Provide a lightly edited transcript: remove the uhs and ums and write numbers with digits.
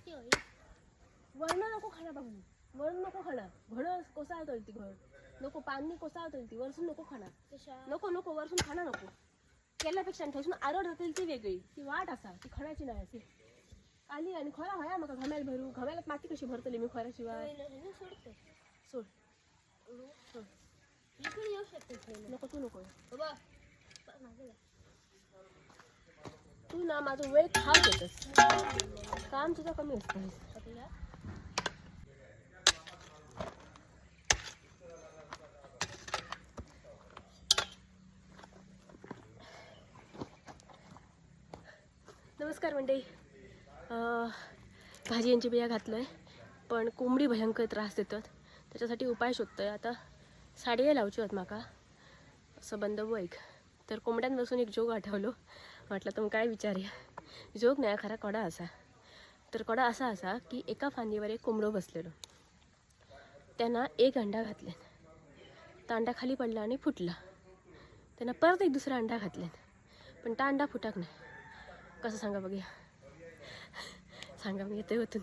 वरण नको खाणं बाबू, वरण नको खाणं. घड कोसळत ती घड नको, पाणी कोसळत ती वरसून नको खाणं. नको नको वरसून खाणं नको. केल्यापेक्षा थंयसून आरड जातली ती वेगळी, ती वाट असा, ती खणाची नाही अशी. आली आणि खरा हया म्हाका घमेल भरू. घमेलात माती कशी भरतली मी खऱ्याशिवाय. सोड सोड. येऊ शकते. नको तू नको तू ना माझं वेळ खाऊ देतस. काम तुझं कमी असतं. नमस्कार मंडळी. भाजी यांची बिया घातलोय, पण कोंबडी भयंकर त्रास देतात. त्याच्यासाठी उपाय शोधतोय. आता साडये लावची होत माका असं बंद ऐक. तर कोंबड्यांपासून एक जोग आठवलो. म्हटलं तर मग काय विचारूया. जोग नाही खरा कडा असा. तर कडा असा असा की एका फांदीवर एक कोंबडो बसलेलो. त्यांना एक अंडा घातले. तो अंडा खाली पडला आणि फुटला. त्यांना परत एक दुसरा अंडा घातले, पण तो अंडा फुटाक नाही. कसं सांगा बघूया. सांगा मग येते होतून.